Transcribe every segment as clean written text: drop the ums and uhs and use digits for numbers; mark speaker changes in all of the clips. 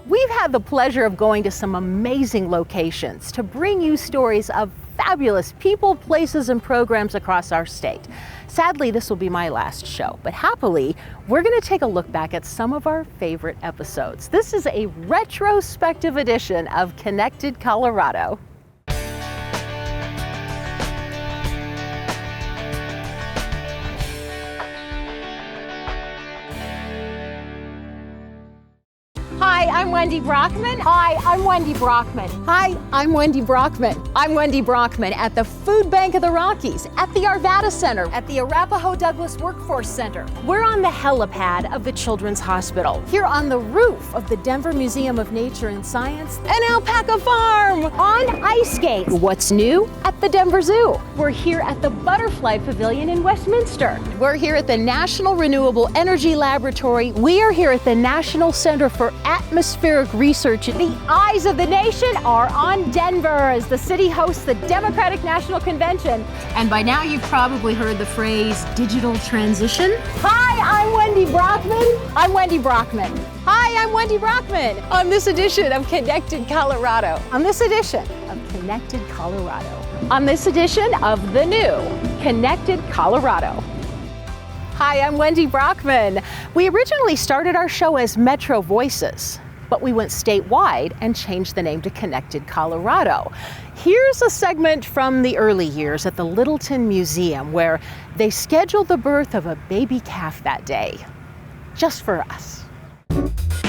Speaker 1: We've had the pleasure of going to some amazing locations to bring you stories of fabulous people, places, and programs across our state. Sadly, this will be my last show, but happily, we're going to take a look back at some of our favorite episodes. This is a retrospective edition of Connected Colorado. Hi, I'm Wendy Brockman. Hi, I'm Wendy Brockman. Hi, I'm Wendy Brockman. I'm Wendy Brockman at the Food Bank of the Rockies, at the Arvada Center, at the Arapahoe Douglas Workforce Center. We're on the helipad of the Children's Hospital, here on the roof of the Denver Museum of Nature and Science, an alpaca farm, on ice skates. What's new at the Denver Zoo? We're here at the Butterfly Pavilion in Westminster. We're here at the National Renewable Energy Laboratory. We are here at the National Center for Atmospheric Research. The eyes of the nation are on Denver as the city hosts the Democratic National Convention. And by now you've probably heard the phrase digital transition. Hi, I'm Wendy Brockman. I'm Wendy Brockman. Hi, I'm Wendy Brockman. On this edition of Connected Colorado. On this edition of Connected Colorado. On this edition of the new Connected Colorado. Hi, I'm Wendy Brockman. We originally started our show as Metro Voices, but we went statewide and changed the name to Connected Colorado. Here's a segment from the early years at the Littleton Museum where they scheduled the birth of a baby calf that day, just for us.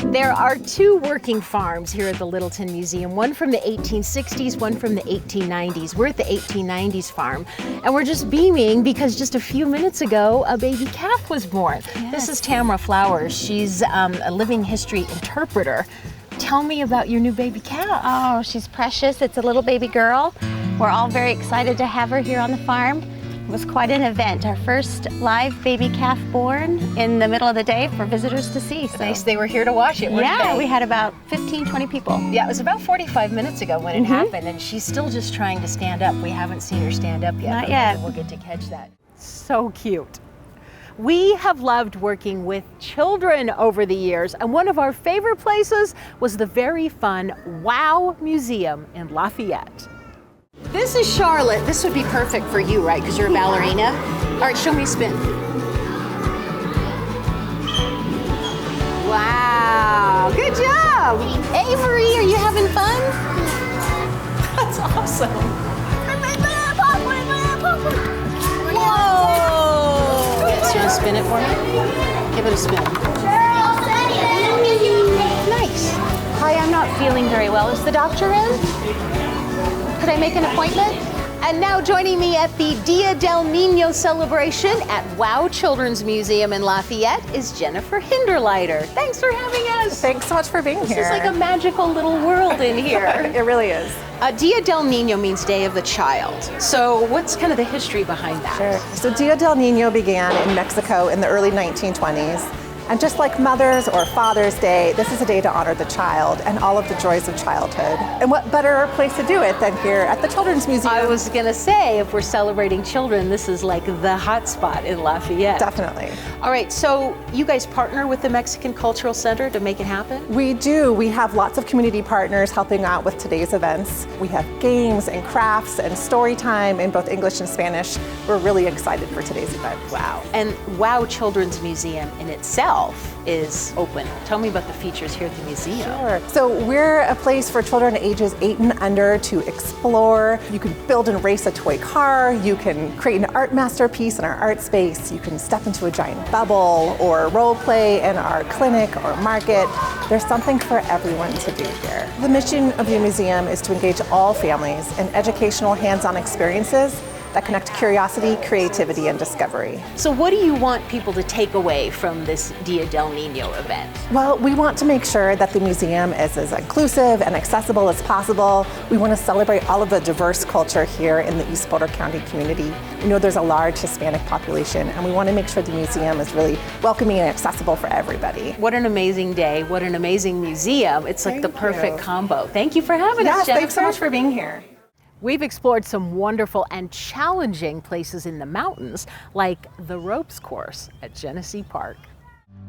Speaker 1: There are two working farms here at the Littleton Museum, one from the 1860s, one from the 1890s. We're at the 1890s farm, and we're just beaming because just a few minutes ago, a baby calf was born. Yes. This is Tamara Flowers. She's a living history interpreter. Tell me about your new baby calf.
Speaker 2: Oh, she's precious. It's a little baby girl. We're all very excited to have her here on the farm. It was quite an event. Our first live baby calf born in the middle of the day for visitors to see. So.
Speaker 1: They were here to watch it, weren't
Speaker 2: yeah,
Speaker 1: they?
Speaker 2: We had about 15, 20 people.
Speaker 1: Yeah, it was about 45 minutes ago when it happened, and she's still just trying to stand up. We haven't seen her stand up yet.
Speaker 2: Not yet.
Speaker 1: We'll get to catch that. So cute. We have loved working with children over the years, and one of our favorite places was the very fun WOW Museum in Lafayette. This is Charlotte. This would be perfect for you, right? Because you're a ballerina. All right, show me a spin. Wow, good job. Avery, are you having fun? That's awesome. Whoa! Yes, you want to spin it for me? Give it a spin. Nice. Hi, I'm not feeling very well. Is the doctor in? Could I make an appointment? And now joining me at the Dia del Niño celebration at WOW Children's Museum in Lafayette is Jennifer Hinderleiter. Thanks for having us.
Speaker 3: Thanks so much for being here.
Speaker 1: This is like a magical little world in here.
Speaker 3: It really is.
Speaker 1: Dia del Niño means Day of the Child. So what's kind of the history behind that?
Speaker 3: Sure. So Dia del Niño began in Mexico in the early 1920s. And just like Mother's or Father's Day, this is a day to honor the child and all of the joys of childhood. And what better place to do it than here at the Children's Museum?
Speaker 1: I was gonna say, if we're celebrating children, this is like the hot spot in Lafayette.
Speaker 3: Definitely.
Speaker 1: All right, so you guys partner with the Mexican Cultural Center to make it happen?
Speaker 3: We do. We have lots of community partners helping out with today's events. We have games and crafts and story time in both English and Spanish. We're really excited for today's event.
Speaker 1: Wow. And WOW Children's Museum in itself is open. Tell me about the features here at the museum.
Speaker 3: Sure. So we're a place for children ages 8 and under to explore. You can build and race a toy car. You can create an art masterpiece in our art space. You can step into a giant bubble or role play in our clinic or market. There's something for everyone to do here. The mission of the museum is to engage all families in educational hands-on experiences that connect curiosity, creativity, and discovery.
Speaker 1: So what do you want people to take away from this Dia del Niño event?
Speaker 3: Well, we want to make sure that the museum is as inclusive and accessible as possible. We want to celebrate all of the diverse culture here in the East Boulder County community. We know there's a large Hispanic population, and we want to make sure the museum is really welcoming and accessible for everybody.
Speaker 1: What an amazing day. What an amazing museum. It's like the perfect combo. Thank you for having us, Jennifer.
Speaker 3: Thanks so much for being here.
Speaker 1: We've explored some wonderful and challenging places in the mountains, like the ropes course at Genesee Park.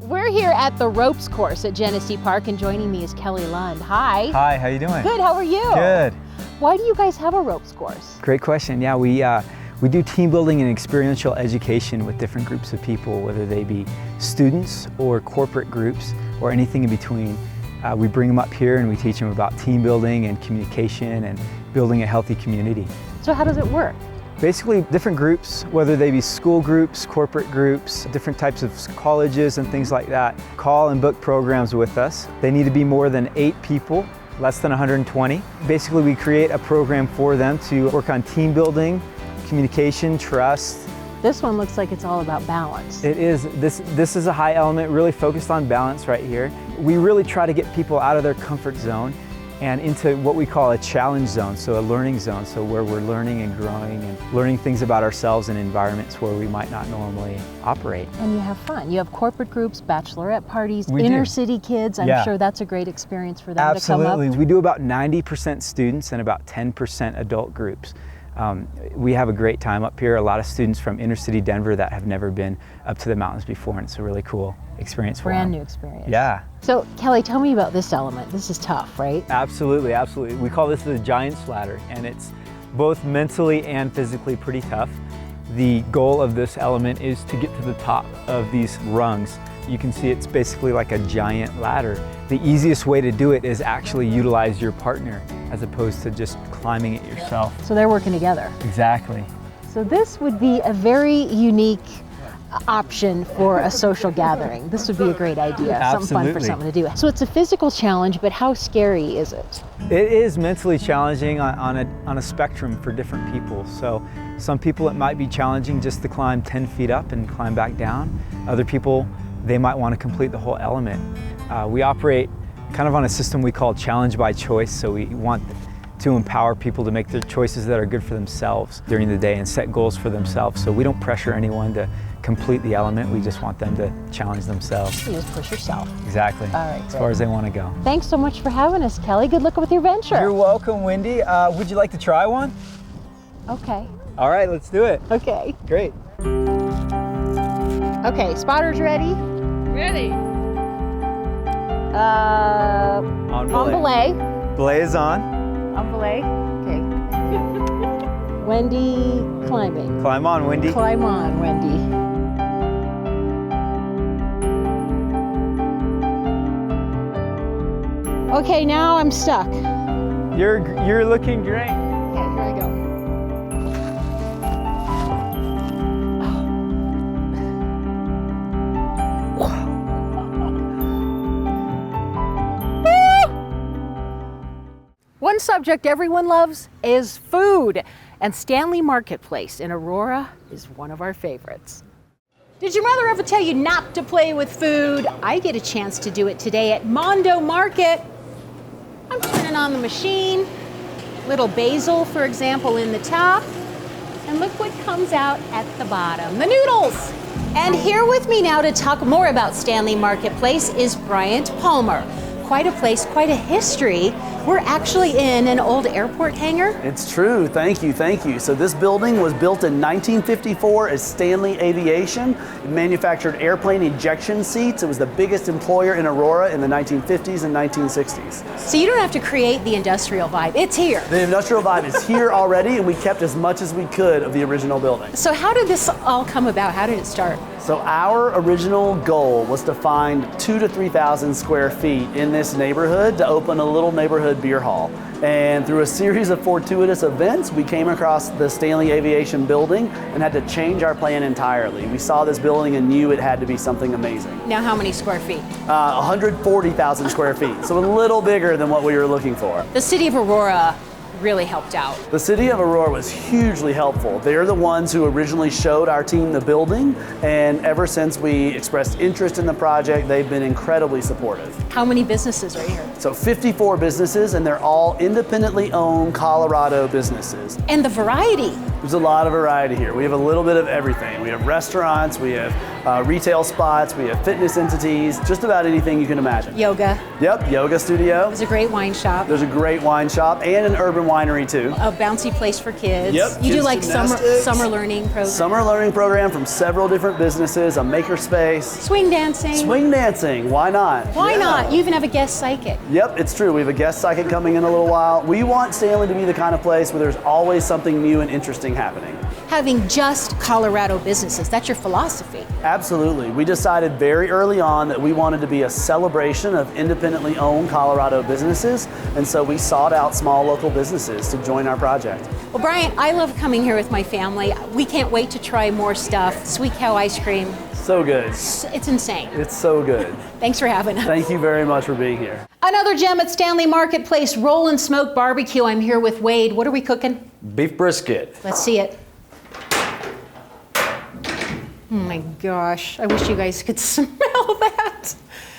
Speaker 1: We're here at the ropes course at Genesee Park, and joining me is Kelly Lund. Hi.
Speaker 4: Hi, how you doing?
Speaker 1: Good, how are you?
Speaker 4: Good.
Speaker 1: Why do you guys have a ropes course?
Speaker 4: Great question. Yeah, we do team building and experiential education with different groups of people, whether they be students or corporate groups or anything in between. We bring them up here and we teach them about team building and communication and building a healthy community.
Speaker 1: So how does it work?
Speaker 4: Basically, different groups, whether they be school groups, corporate groups, different types of colleges and things like that, call and book programs with us. They need to be more than 8 people, less than 120. Basically, we create a program for them to work on team building, communication, trust.
Speaker 1: This one looks like it's all about balance.
Speaker 4: It is. This is a high element, really focused on balance right here. We really try to get people out of their comfort zone and into what we call a challenge zone, so a learning zone, so where we're learning and growing and learning things about ourselves in environments where we might not normally operate.
Speaker 1: And you have fun. You have corporate groups, bachelorette parties,
Speaker 4: We
Speaker 1: inner
Speaker 4: do.
Speaker 1: city kids. I'm
Speaker 4: Yeah.
Speaker 1: sure that's a great experience for them
Speaker 4: Absolutely.
Speaker 1: to come up.
Speaker 4: We do about 90% students and about 10% adult groups. We have a great time up here. A lot of students from inner city Denver that have never been up to the mountains before, and it's a really cool experience for them.
Speaker 1: Brand new experience.
Speaker 4: Yeah.
Speaker 1: So Kelly, tell me about this element. This is tough, right?
Speaker 4: Absolutely, absolutely. We call this the Giant's Ladder, and it's both mentally and physically pretty tough. The goal of this element is to get to the top of these rungs. You can see it's basically like a giant ladder. The easiest way to do it is actually utilize your partner as opposed to just climbing it yourself.
Speaker 1: So they're working together.
Speaker 4: Exactly.
Speaker 1: So this would be a very unique option for a social gathering. This would be a great idea. Something fun for
Speaker 4: Absolutely.
Speaker 1: someone to do. So it's a physical challenge, but how scary is it?
Speaker 4: It is mentally challenging on a spectrum for different people. So some people it might be challenging just to climb 10 feet up and climb back down. Other people, they might want to complete the whole element. We operate kind of on a system we call challenge by choice. So we want to empower people to make their choices that are good for themselves during the day and set goals for themselves. So we don't pressure anyone to complete the element. We just want them to challenge themselves.
Speaker 1: You just push yourself.
Speaker 4: Exactly.
Speaker 1: All right,
Speaker 4: as
Speaker 1: great.
Speaker 4: far as they want to go.
Speaker 1: Thanks so much for having us, Kelly. Good luck with your venture.
Speaker 4: You're welcome, Wendy. Would you like to try one?
Speaker 1: Okay.
Speaker 4: All right, let's do it.
Speaker 1: Okay.
Speaker 4: Great.
Speaker 1: Okay, spotters ready?
Speaker 5: Ready.
Speaker 4: On
Speaker 1: belay.
Speaker 4: Belay is on.
Speaker 1: On belay. Okay. Wendy climbing.
Speaker 4: Climb on, Wendy.
Speaker 1: Climb on, Wendy. Okay, now I'm stuck. Okay,
Speaker 4: You're looking great.
Speaker 1: here I go. One subject everyone loves is food, and Stanley Marketplace in Aurora is one of our favorites. Did your mother ever tell you not to play with food? I get a chance to do it today at Mondo Market. I'm turning on the machine, little basil, for example, in the top, and look what comes out at the bottom, the noodles. And here with me now to talk more about Stanley Marketplace is Bryant Palmer. Quite a place, quite a history. We're actually in an old airport hangar.
Speaker 6: It's true, thank you, thank you. So this building was built in 1954 as Stanley Aviation. It manufactured airplane ejection seats. It was the biggest employer in Aurora in the 1950s and 1960s.
Speaker 1: So you don't have to create the industrial vibe, it's here.
Speaker 6: The industrial vibe is here already, and we kept as much as we could of the original building.
Speaker 1: So how did this all come about? How did it start?
Speaker 6: So our original goal was to find 2,000 to 3,000 square feet in this neighborhood to open a little neighborhood beer hall. And through a series of fortuitous events, we came across the Stanley Aviation building and had to change our plan entirely. We saw this building and knew it had to be something amazing.
Speaker 1: Now how many square feet?
Speaker 6: 140,000 square feet, so a little bigger than what we were looking for.
Speaker 1: The city of Aurora really helped out.
Speaker 6: The city of Aurora was hugely helpful. They're the ones who originally showed our team the building, and ever since we expressed interest in the project, they've been incredibly supportive.
Speaker 1: How many businesses are here?
Speaker 6: So 54 businesses, and they're all independently owned Colorado businesses.
Speaker 1: And the variety.
Speaker 6: There's a lot of variety here. We have a little bit of everything. We have restaurants, we have retail spots, we have fitness entities, just about anything you can imagine.
Speaker 1: Yoga.
Speaker 6: Yep, yoga studio.
Speaker 1: There's a great wine shop.
Speaker 6: There's a great wine shop and an urban winery too.
Speaker 1: A bouncy place for kids.
Speaker 6: Yep.
Speaker 1: You do
Speaker 6: kids
Speaker 1: like
Speaker 6: gymnastics,
Speaker 1: summer learning program.
Speaker 6: Summer learning program from several different businesses, a maker space.
Speaker 1: Swing dancing.
Speaker 6: Swing dancing, why not?
Speaker 1: Why
Speaker 6: Yeah.
Speaker 1: not? You even have a guest psychic.
Speaker 6: Yep, it's true. We have a guest psychic coming in a little while. We want Stanley to be the kind of place where there's always something new and interesting happening.
Speaker 1: Having just Colorado businesses, that's your philosophy.
Speaker 6: Absolutely. We decided very early on that we wanted to be a celebration of independently owned Colorado businesses, and so we sought out small local businesses to join our project.
Speaker 1: Well, Brian, I love coming here with my family. We can't wait to try more stuff. Sweet cow ice cream.
Speaker 6: So good.
Speaker 1: It's insane.
Speaker 6: It's so good.
Speaker 1: Thanks for having us.
Speaker 6: Thank you very much for being here.
Speaker 1: Another gem at Stanley Marketplace, Roll and Smoke Barbecue. I'm here with Wade. What are we cooking?
Speaker 5: Beef brisket.
Speaker 1: Let's see it. Oh my gosh, I wish you guys could smell that.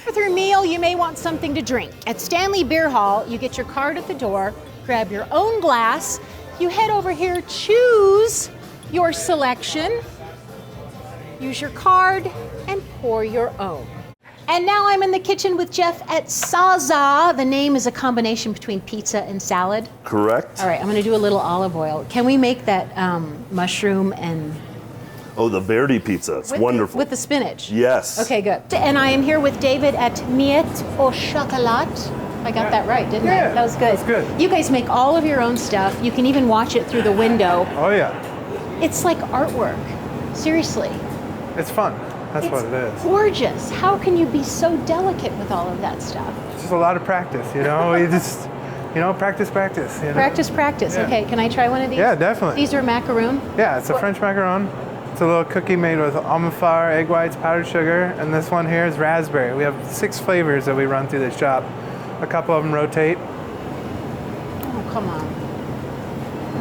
Speaker 1: With your meal, you may want something to drink. At Stanley Beer Hall, you get your card at the door, grab your own glass, you head over here, choose your selection, use your card, and pour your own. And now I'm in the kitchen with Jeff at Saza. The name is a combination between pizza and salad.
Speaker 7: Correct.
Speaker 1: All right, I'm gonna do a little olive oil. Can we make that mushroom and
Speaker 7: Oh, the Verdi pizza. It's wonderful.
Speaker 1: with the spinach?
Speaker 7: Yes.
Speaker 1: Okay, good. And I am here with David at Miette au Chocolat. I got that right, didn't I? That was good.
Speaker 8: that's good.
Speaker 1: You guys make all of your own stuff. You can even watch it through the window.
Speaker 8: Oh yeah,
Speaker 1: It's like artwork. Seriously.
Speaker 8: it's fun. That's what it is.
Speaker 1: Gorgeous. How can you be so delicate with all of that stuff?
Speaker 8: It's just a lot of practice, you know. You just, practice. You know?
Speaker 1: Practice.
Speaker 8: Yeah.
Speaker 1: Okay, can I try one of these?
Speaker 8: Yeah, definitely.
Speaker 1: These are macaroon.
Speaker 8: Yeah, it's a French macaron. It's a little cookie made with almond flour, egg whites, powdered sugar, and this one here is raspberry. We have 6 flavors that we run through the shop. A couple of them rotate.
Speaker 1: Oh, come on.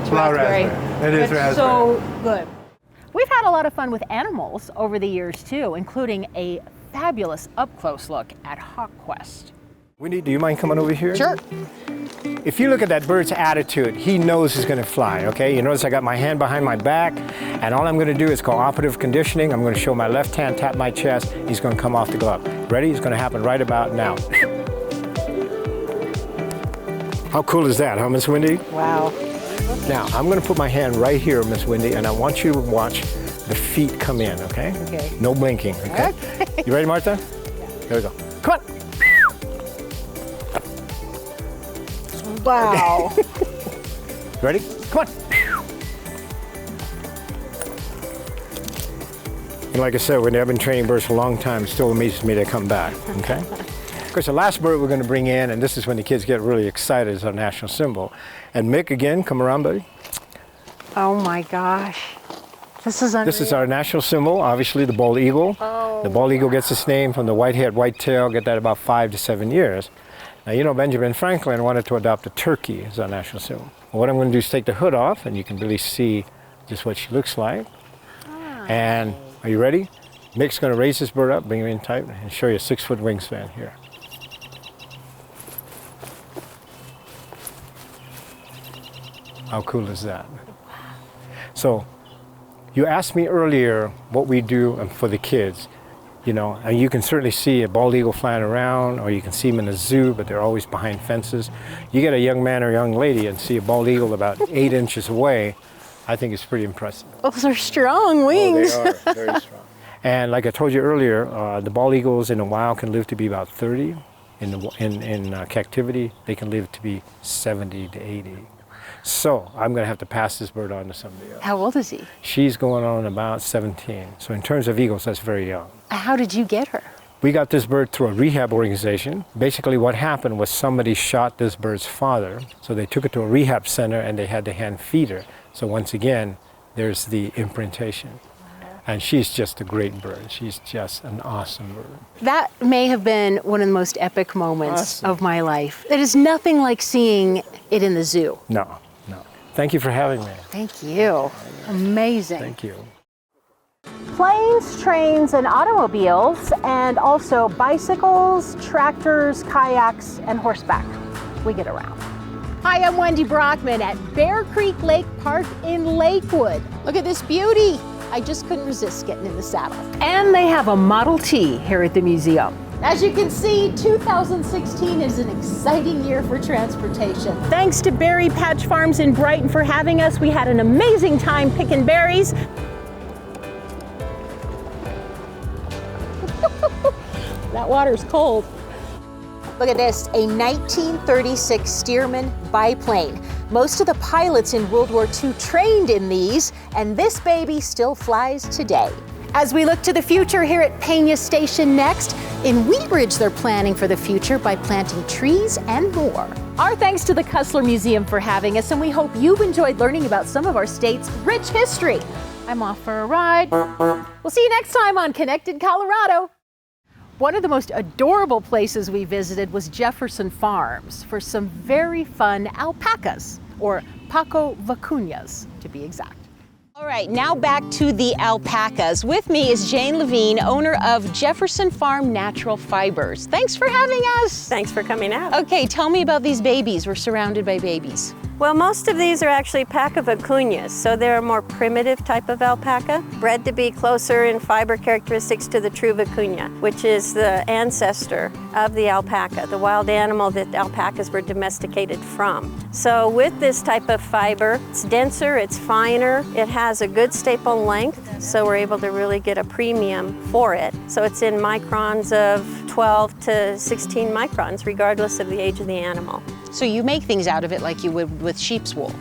Speaker 1: It's
Speaker 8: A lot of
Speaker 1: raspberry.
Speaker 8: It is
Speaker 1: It's
Speaker 8: raspberry.
Speaker 1: so good. We've had a lot of fun with animals over the years too, including a fabulous up-close look at Hawk Quest.
Speaker 9: Wendy, do you mind coming over here?
Speaker 1: Sure.
Speaker 9: If you look at that bird's attitude, he knows he's going to fly, okay? You notice I got my hand behind my back, and all I'm going to do is call operative conditioning. I'm going to show my left hand, tap my chest. He's going to come off the glove. Ready? It's going to happen right about now. How cool is that, huh, Miss Wendy?
Speaker 1: Wow.
Speaker 9: Now, I'm going to put my hand right here, Miss Wendy, and I want you to watch the feet come in, okay?
Speaker 1: Okay.
Speaker 9: No blinking, okay? You ready, Martha? Yeah. Here we go. Come on.
Speaker 1: Wow.
Speaker 9: Ready? Come on. And like I said, Wendy, I've been training birds for a long time. It still amazes me they come back, okay? Of course, the last bird we're going to bring in, and this is when the kids get really excited, is our national symbol. And Mick, again, come around, buddy.
Speaker 1: Oh my gosh. This is unreal.
Speaker 9: This is our national symbol, obviously the bald eagle.
Speaker 1: Oh.
Speaker 9: The bald eagle gets its name from the white head, white tail, get that about 5 to 7 years. Now, you know, Benjamin Franklin wanted to adopt a turkey as our national symbol. Well, what I'm going to do is take the hood off, and you can really see just what she looks like. And are you ready? Mick's going to raise this bird up, bring it in tight, and show you a 6-foot wingspan here. How cool is that? So, you asked me earlier what we do for the kids. You know, and you can certainly see a bald eagle flying around, or you can see them in a zoo, but they're always behind fences. You get a young man or a young lady and see a bald eagle about 8 inches away, I think it's pretty impressive.
Speaker 1: Those are strong wings.
Speaker 9: Oh, they are very strong. And like I told you earlier, the bald eagles in the wild can live to be about 30. In captivity, they can live to be 70 to 80. So I'm going to have to pass this bird on to somebody else.
Speaker 1: How old is he?
Speaker 9: She's going on about 17. So in terms of eagles, that's very young.
Speaker 1: How did you get her?
Speaker 9: We got this bird through a rehab organization. Basically what happened was somebody shot this bird's father. So they took it to a rehab center and they had to hand feed her. So once again, there's the imprintation. And she's just a great bird. She's just an awesome bird.
Speaker 1: That may have been one of the most epic moments of my life. It is nothing like seeing it in the zoo.
Speaker 9: No, no. Thank you for having me.
Speaker 1: Thank you. Amazing.
Speaker 9: Thank you.
Speaker 1: Planes, trains, and automobiles, and also bicycles, tractors, kayaks, and horseback. We get around. Hi, I'm Wendy Brockman at Bear Creek Lake Park in Lakewood. Look at this beauty. I just couldn't resist getting in the saddle. And they have a Model T here at the museum. As you can see, 2016 is an exciting year for transportation. Thanks to Berry Patch Farms in Brighton for having us. We had an amazing time picking berries. That water's cold. Look at this, a 1936 Stearman biplane. Most of the pilots in World War II trained in these, and this baby still flies today. As we look to the future here at Peña Station next, in Wheat Ridge they're planning for the future by planting trees and more. Our thanks to the Cussler Museum for having us, and we hope you've enjoyed learning about some of our state's rich history. I'm off for a ride. We'll see you next time on Connected Colorado. One of the most adorable places we visited was Jefferson Farms for some very fun alpacas, or Paco Vacunas to be exact. All right, now back to the alpacas. With me is Jane Levine, owner of Jefferson Farm Natural Fibers. Thanks for having us.
Speaker 5: Thanks for coming out.
Speaker 1: Okay, tell me about these babies. We're surrounded by babies.
Speaker 5: Well, most of these are actually Paco Vacunas, so they're a more primitive type of alpaca, bred to be closer in fiber characteristics to the true Vacuna, which is the ancestor of the alpaca, the wild animal that alpacas were domesticated from. So with this type of fiber, it's denser, it's finer, it has a good staple length, so we're able to really get a premium for it. So it's in microns of 12 to 16 microns, regardless of the age of the animal.
Speaker 1: So you make things out of it like you would with sheep's wool?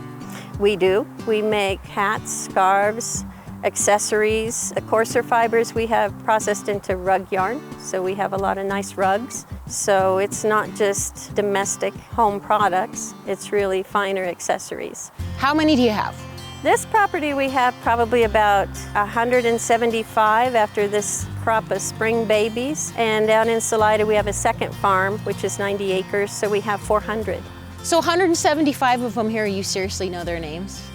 Speaker 5: We do. We make hats, scarves, accessories. The coarser fibers we have processed into rug yarn, so we have a lot of nice rugs. So it's not just domestic home products, it's really finer accessories.
Speaker 1: How many do you have?
Speaker 5: This property we have probably about 175 after this crop of spring babies. And down in Salida we have a second farm, which is 90 acres, so we have 400.
Speaker 1: So 175 of them here, you seriously know their names?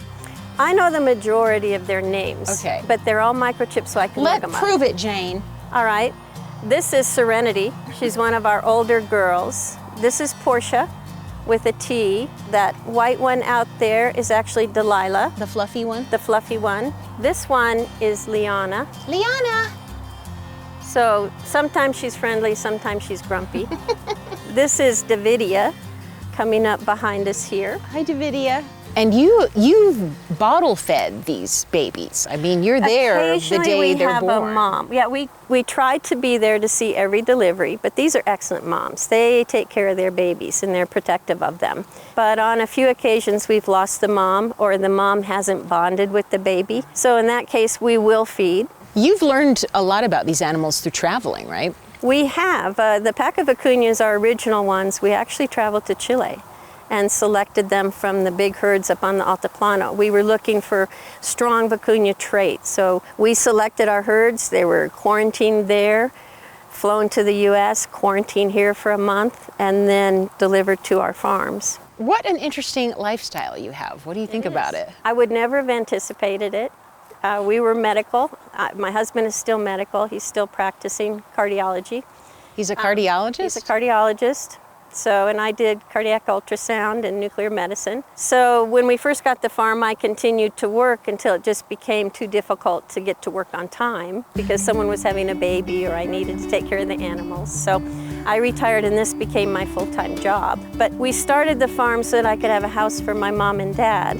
Speaker 5: I know the majority of their names,
Speaker 1: okay,
Speaker 5: but they're all microchipped so I can look them up.
Speaker 1: Prove it, Jane.
Speaker 5: All right. This is Serenity. She's one of our older girls. This is Portia with a T. That white one out there is actually Delilah.
Speaker 1: The fluffy one?
Speaker 5: The fluffy one. This one is Liana.
Speaker 1: Liana!
Speaker 5: So sometimes she's friendly, sometimes she's grumpy. This is Davidia coming up behind us here.
Speaker 1: Hi, Davidia. And you've bottle fed these babies. I mean, you're there the day they're born.
Speaker 5: We have a mom. Yeah, we try to be there to see every delivery, but these are excellent moms. They take care of their babies and they're protective of them. But on a few occasions we've lost the mom or the mom hasn't bonded with the baby. So in that case, we will feed.
Speaker 1: You've learned a lot about these animals through traveling, right?
Speaker 5: We have. The Paco Vacunas, our original ones, we actually traveled to Chile and selected them from the big herds up on the Altiplano. We were looking for strong Vacuna traits, so we selected our herds. They were quarantined there, flown to the U.S., quarantined here for a month, and then delivered to our farms.
Speaker 1: What an interesting lifestyle you have. What do you think about it?
Speaker 5: I would never have anticipated it. We were medical. My husband is still medical. He's still practicing cardiology.
Speaker 1: He's a cardiologist?
Speaker 5: He's a cardiologist. So, and I did cardiac ultrasound and nuclear medicine. So when we first got the farm, I continued to work until it just became too difficult to get to work on time because someone was having a baby or I needed to take care of the animals. So I retired and this became my full-time job. But we started the farm so that I could have a house for my mom and dad,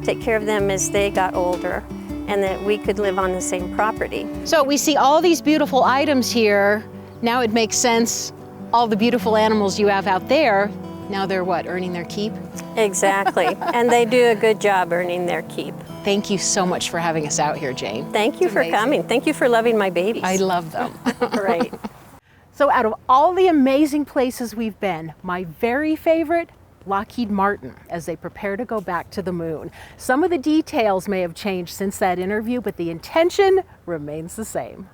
Speaker 5: take care of them as they got older, and that we could live on the same property.
Speaker 1: So we see all these beautiful items here. Now it makes sense. All the beautiful animals you have out there, now they're what, earning their keep?
Speaker 5: Exactly, and they do a good job earning their keep.
Speaker 1: Thank you so much for having us out here, Jane.
Speaker 5: Thank you for coming. Thank you for loving my babies.
Speaker 1: I love them.
Speaker 5: Right.
Speaker 1: So out of all the amazing places we've been, my very favorite, Lockheed Martin, as they prepare to go back to the moon. Some of the details may have changed since that interview, but the intention remains the same.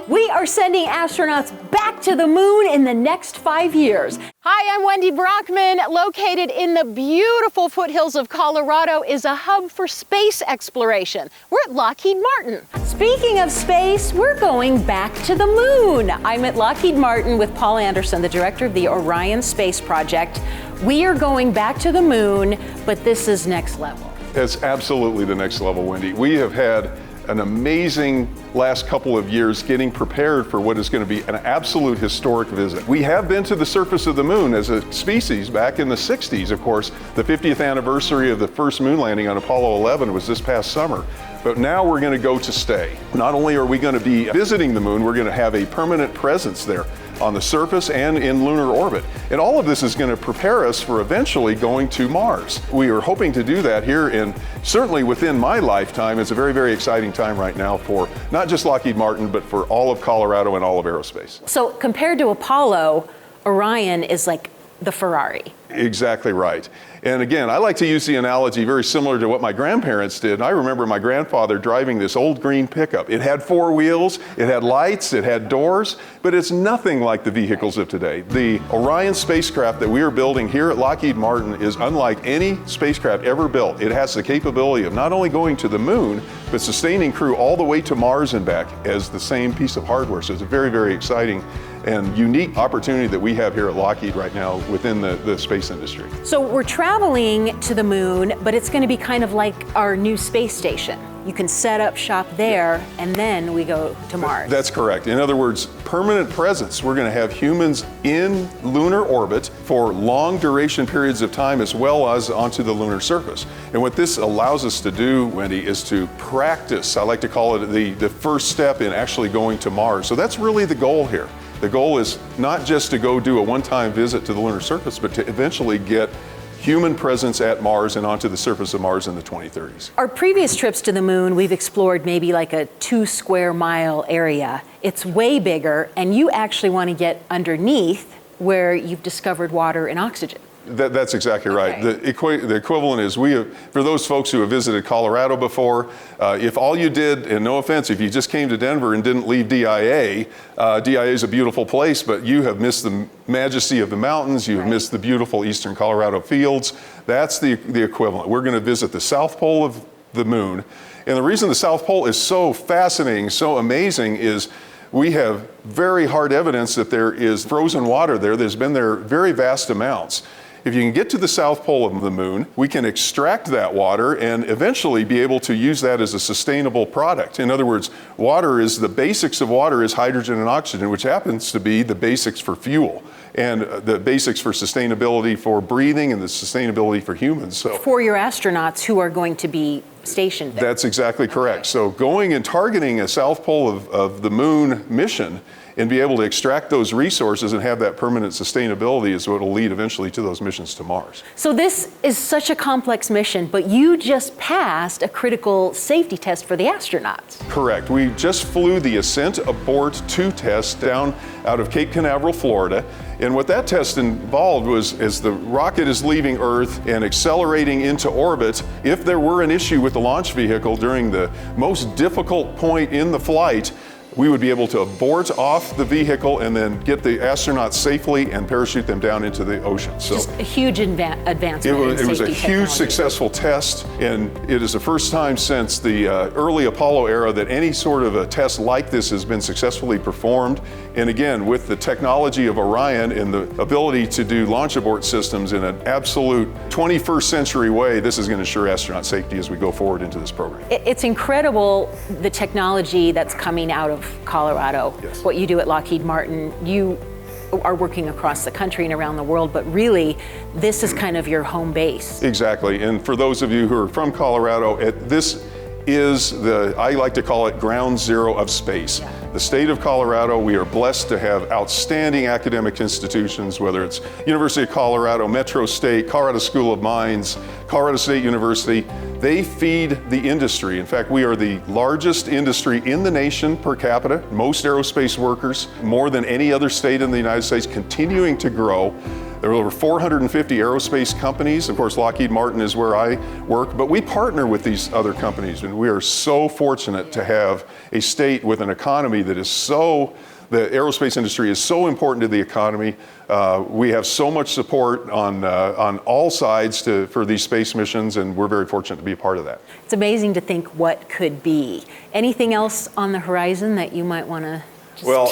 Speaker 1: We are sending astronauts back to the moon in the next 5 years. Hi, I'm Wendy Brockman. Located in the beautiful foothills of Colorado is a hub for space exploration. We're at Lockheed Martin. Speaking of space, we're going back to the moon. I'm at Lockheed Martin with Paul Anderson, the director of the Orion Space Project. We are going back to the moon, but this is next level.
Speaker 10: It's absolutely the next level, Wendy. We have had an amazing last couple of years getting prepared for what is going to be an absolute historic visit. We have been to the surface of the moon as a species back in the 60s, of course. The 50th anniversary of the first moon landing on Apollo 11 was this past summer. But now we're going to go to stay. Not only are we going to be visiting the moon, we're going to have a permanent presence there on the surface and in lunar orbit. And all of this is going to prepare us for eventually going to Mars. We are hoping to do that here, and certainly within my lifetime. It's a very, very exciting time right now for not just Lockheed Martin, but for all of Colorado and all of aerospace.
Speaker 1: So compared to Apollo, Orion is like the Ferrari.
Speaker 10: Exactly right. And again, I like to use the analogy very similar to what my grandparents did. And I remember my grandfather driving this old green pickup. It had 4 wheels, it had lights, it had doors, but it's nothing like the vehicles of today. The Orion spacecraft that we are building here at Lockheed Martin is unlike any spacecraft ever built. It has the capability of not only going to the moon, but sustaining crew all the way to Mars and back as the same piece of hardware. So it's a very, very exciting and unique opportunity that we have here at Lockheed right now within the space industry.
Speaker 1: So we're traveling to the moon, but it's going to be kind of like our new space station. You can set up shop there, and then we go to Mars.
Speaker 10: That's correct. In other words, permanent presence. We're going to have humans in lunar orbit for long duration periods of time, as well as onto the lunar surface. And what this allows us to do, Wendy, is to practice. I like to call it the first step in actually going to Mars. So that's really the goal here. The goal is not just to go do a one-time visit to the lunar surface, but to eventually get human presence at Mars and onto the surface of Mars in the 2030s.
Speaker 1: Our previous trips to the moon, we've explored maybe like a 2 square mile area. It's way bigger, and you actually want to get underneath where you've discovered water and oxygen.
Speaker 10: That's exactly right. The equivalent is for those folks who have visited Colorado before, if all you did, and no offense, if you just came to Denver and didn't leave DIA, DIA is a beautiful place, but you have missed the majesty of the mountains, you have missed the beautiful eastern Colorado fields. That's the equivalent. We're going to visit the South Pole of the moon. And the reason the South Pole is so fascinating, so amazing is we have very hard evidence that there is frozen water there. There's been there very vast amounts. If you can get to the South Pole of the moon, we can extract that water and eventually be able to use that as a sustainable product. In other words, the basics of water is hydrogen and oxygen, which happens to be the basics for fuel and the basics for sustainability for breathing and the sustainability for humans. So
Speaker 1: for your astronauts who are going to be stationed there.
Speaker 10: That's exactly correct. So going and targeting a South Pole of the moon mission and be able to extract those resources and have that permanent sustainability is what will lead eventually to those missions to Mars.
Speaker 1: So this is such a complex mission, but you just passed a critical safety test for the astronauts.
Speaker 10: Correct. We just flew the Ascent Abort 2 test down out of Cape Canaveral, Florida. And what that test involved was, as the rocket is leaving Earth and accelerating into orbit, if there were an issue with the launch vehicle during the most difficult point in the flight, we would be able to abort off the vehicle and then get the astronauts safely and parachute them down into the ocean. So
Speaker 1: just a huge advancement.
Speaker 10: It was a huge successful test, and it is the first time since the early Apollo era that any sort of a test like this has been successfully performed. And again, with the technology of Orion and the ability to do launch abort systems in an absolute 21st century way, this is going to ensure astronaut safety as we go forward into this program.
Speaker 1: It's incredible, the technology that's coming out of Colorado.
Speaker 10: Yes.
Speaker 1: What you do at Lockheed Martin, you are working across the country and around the world, but really this is kind of your home base.
Speaker 10: Exactly, and for those of you who are from Colorado, this is I like to call it ground zero of space.
Speaker 1: Yeah.
Speaker 10: The state of Colorado, we are blessed to have outstanding academic institutions, whether it's University of Colorado, Metro State, Colorado School of Mines, Colorado State University. They feed the industry. In fact, we are the largest industry in the nation per capita. Most aerospace workers, more than any other state in the United States, continuing to grow. There are over 450 aerospace companies. Of course, Lockheed Martin is where I work, but we partner with these other companies, and we are so fortunate to have a state with an economy that is so, the aerospace industry is so important to the economy. We have so much support on all sides for these space missions, and we're very fortunate to be a part of that.
Speaker 1: It's amazing to think what could be. Anything else on the horizon that you might want to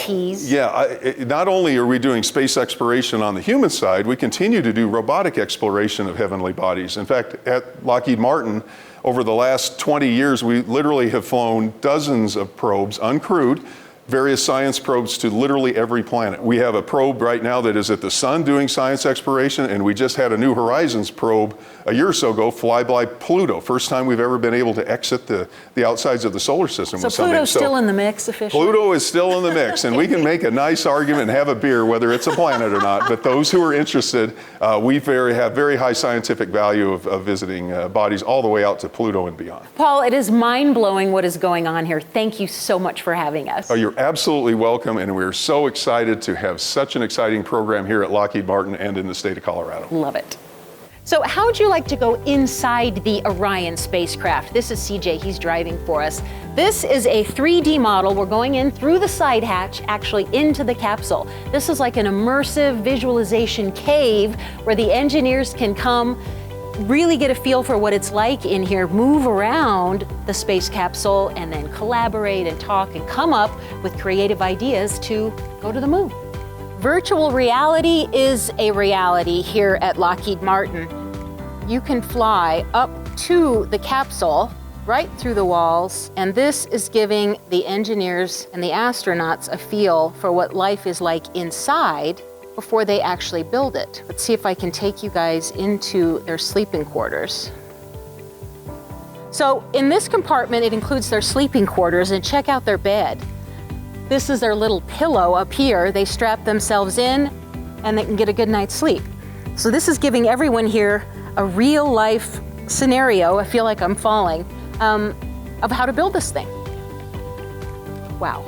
Speaker 1: tease?
Speaker 10: Yeah, not only are we doing space exploration on the human side, we continue to do robotic exploration of heavenly bodies. In fact, at Lockheed Martin, over the last 20 years, we literally have flown dozens of probes, uncrewed, various science probes to literally every planet. We have a probe right now that is at the sun doing science exploration, and we just had a New Horizons probe a year or so ago fly by Pluto. First time we've ever been able to exit the outsides of the solar system
Speaker 1: So
Speaker 10: with something.
Speaker 1: Pluto's still in the mix officially?
Speaker 10: Pluto is still in the mix, and we can make a nice argument and have a beer whether it's a planet or not, but those who are interested, we have very high scientific value of visiting bodies all the way out to Pluto and beyond.
Speaker 1: Paul, it is mind-blowing what is going on here. Thank you so much for having us.
Speaker 10: Oh, you're absolutely welcome, and we're so excited to have such an exciting program here at Lockheed Martin and in the state of Colorado.
Speaker 1: Love it. So how would you like to go inside the Orion spacecraft? This is CJ, he's driving for us. This is a 3D model. We're going in through the side hatch, actually into the capsule. This is like an immersive visualization cave where the engineers can come, really get a feel for what it's like in here, move around the space capsule, and then collaborate and talk and come up with creative ideas to go to the moon. Virtual reality is a reality here at Lockheed Martin. You can fly up to the capsule, right through the walls, and this is giving the engineers and the astronauts a feel for what life is like inside before they actually build it. Let's see if I can take you guys into their sleeping quarters. So in this compartment, it includes their sleeping quarters, and check out their bed. This is their little pillow up here. They strap themselves in and they can get a good night's sleep. So this is giving everyone here a real life scenario, I feel like I'm falling, of how to build this thing. Wow,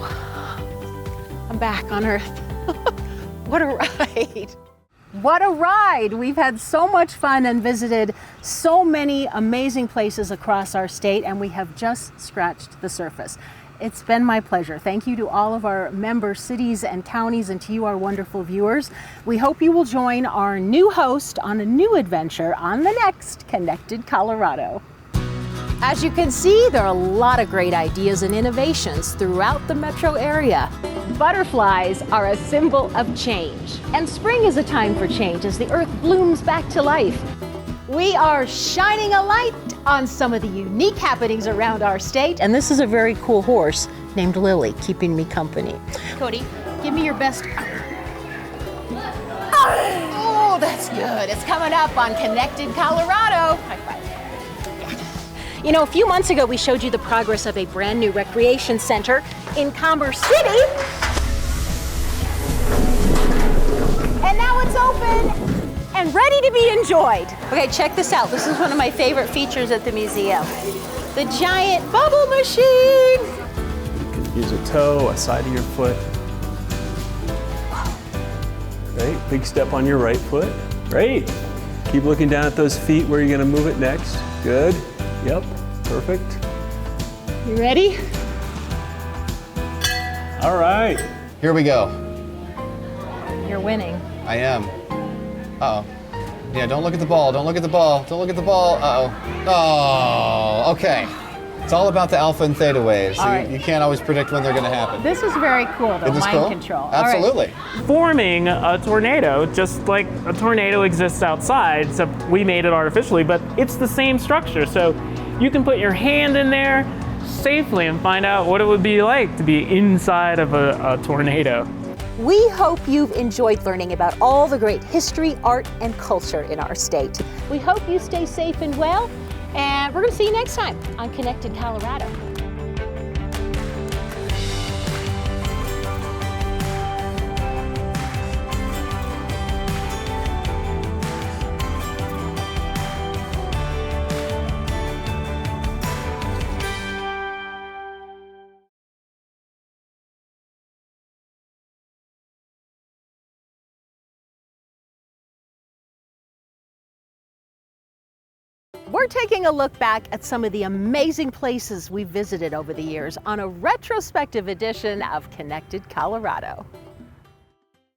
Speaker 1: I'm back on Earth. What a ride. What a ride. We've had so much fun and visited so many amazing places across our state, and we have just scratched the surface. It's been my pleasure. Thank you to all of our member cities and counties, and to you, our wonderful viewers. We hope you will join our new host on a new adventure on the next Connected Colorado. As you can see, there are a lot of great ideas and innovations throughout the metro area. Butterflies are a symbol of change, and spring is a time for change as the earth blooms back to life. We are shining a light on some of the unique happenings around our state, and this is a very cool horse named Lily, keeping me company. Cody, give me your best. Oh, that's good. It's coming up on Connected Colorado. High five. You know, a few months ago, we showed you the progress of a brand new recreation center in Commerce City. And now it's open and ready to be enjoyed. Okay, check this out. This is one of my favorite features at the museum. The giant bubble machine.
Speaker 11: You can use a toe, a side of your foot. Great, big step on your right foot. Great. Keep looking down at those feet. Where are you gonna move it next? Good. Yep, perfect.
Speaker 1: You ready?
Speaker 11: All right.
Speaker 12: Here we go.
Speaker 1: You're winning.
Speaker 12: I am. Uh-oh. Yeah, don't look at the ball. Don't look at the ball. Don't look at the ball. Uh-oh. Oh, okay. It's all about the alpha and theta waves. So you can't always predict when they're going to happen.
Speaker 1: This is very cool, though,
Speaker 12: Isn't this
Speaker 1: mind
Speaker 12: cool?
Speaker 1: control.
Speaker 12: Absolutely.
Speaker 13: Forming a tornado, just like a tornado exists outside, except we made it artificially, but it's the same structure. So you can put your hand in there safely and find out what it would be like to be inside of a tornado.
Speaker 1: We hope you've enjoyed learning about all the great history, art, and culture in our state. We hope you stay safe and well, and we're going to see you next time on Connected Colorado. We're taking a look back at some of the amazing places we've visited over the years on a retrospective edition of Connected Colorado.